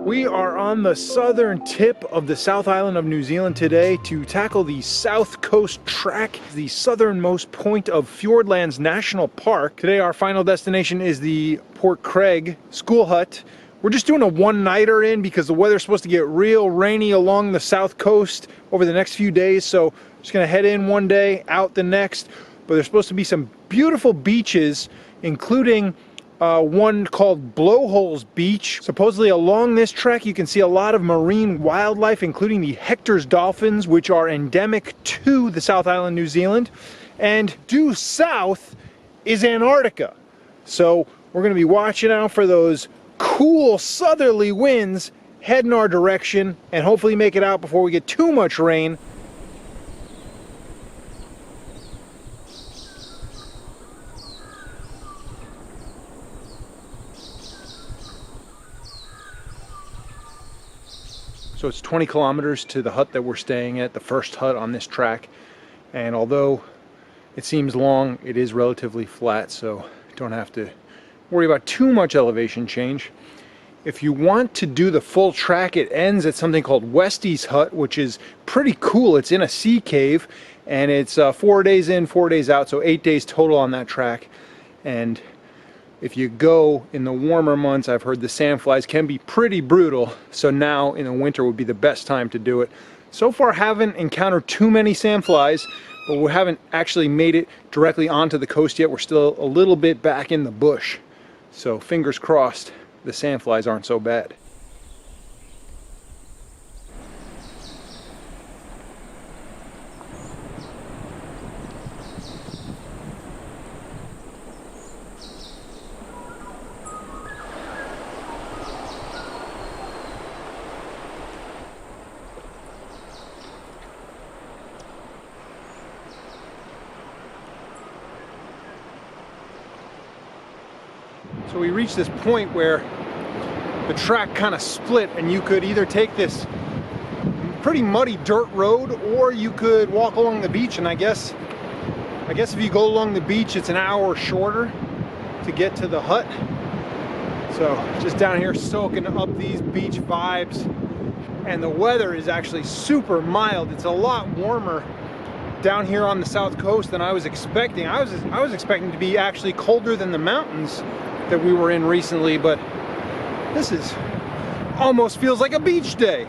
We are on the southern tip of the South Island of New Zealand today to tackle the South Coast Track, the southernmost point of Fiordlands National Park. Today our final destination is the Port Craig School Hut. We're just doing a one-nighter in because the weather's supposed to get real rainy along the south coast over the next few days, so just gonna head in one day, out the next. But there's supposed to be some beautiful beaches, including one called Blowholes Beach. Supposedly along this trek you can see a lot of marine wildlife, including the Hector's dolphins, which are endemic to the South Island, New Zealand. And due south is Antarctica. So we're going to be watching out for those cool southerly winds heading our direction and hopefully make it out before we get too much rain. So it's 20 kilometers to the hut that we're staying at, the first hut on this track. And although it seems long, it is relatively flat, so don't have to worry about too much elevation change. If you want to do the full track, it ends at something called Westie's Hut, which is pretty cool. It's in a sea cave, and it's 4 days in, 4 days out, so 8 days total on that track. And if you go in the warmer months, I've heard the sandflies can be pretty brutal, so now in the winter would be the best time to do it. So far haven't encountered too many sandflies, but we haven't actually made it directly onto the coast yet. We're still a little bit back in the bush, so fingers crossed the sandflies aren't so bad. So we reached this point where the track kind of split, and you could either take this pretty muddy dirt road or you could walk along the beach. And I guess if you go along the beach, it's an hour shorter to get to the hut. So just down here soaking up these beach vibes, and the weather is actually super mild. It's a lot warmer down here on the south coast than I was expecting. I was expecting to be actually colder than the mountains that we were in recently, but this is almost feels like a beach day.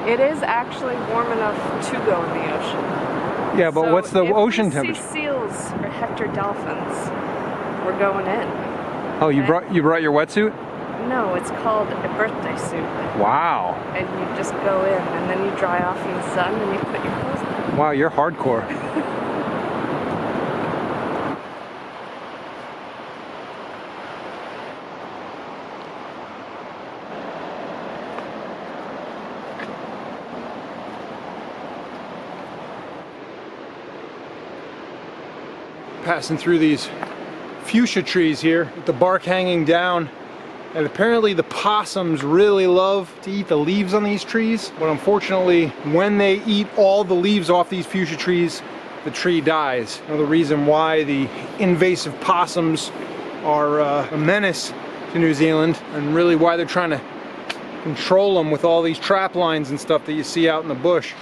It is actually warm enough to go in the ocean. Yeah, but so what's the ocean temperature? If we see seals or Hector dolphins, we're going in. Oh, you brought your wetsuit? No, it's called a birthday suit. Wow. And you just go in, and then you dry off in the sun, and you put your clothes on. Wow, you're hardcore. Passing through these fuchsia trees here with the bark hanging down, and apparently the possums really love to eat the leaves on these trees, but unfortunately when they eat all the leaves off these fuchsia trees, the tree dies. Another reason why the invasive possums are a menace to New Zealand, and really why they're trying to control them with all these trap lines and stuff that you see out in the bush.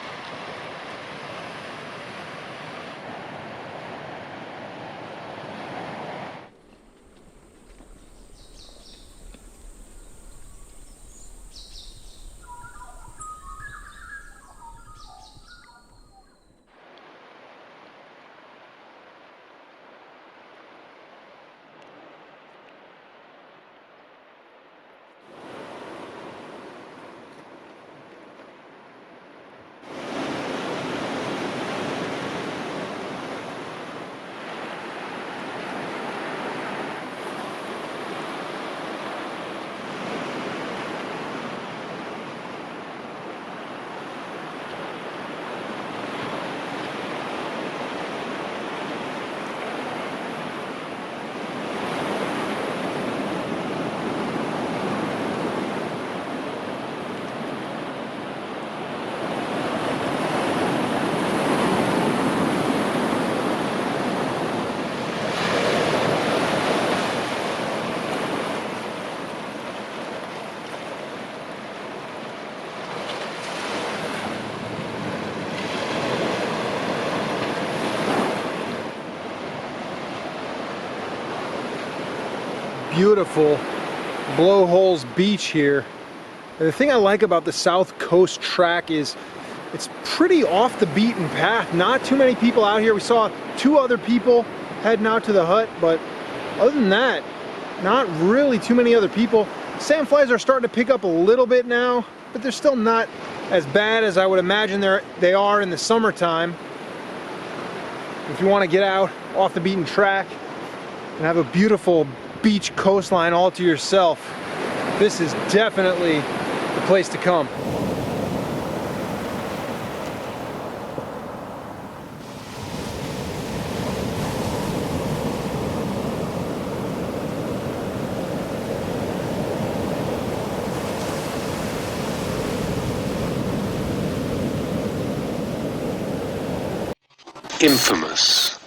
beautiful Blowholes beach here. And the thing I like about the South Coast track is it's pretty off the beaten path. Not too many people out here. We saw 2 other people heading out to the hut, but other than that, not really too many other people. Sandflies are starting to pick up a little bit now, but they're still not as bad as I would imagine they are in the summertime. If you want to get out off the beaten track and have a beautiful beach coastline all to yourself, this is definitely the place to come. Infamous.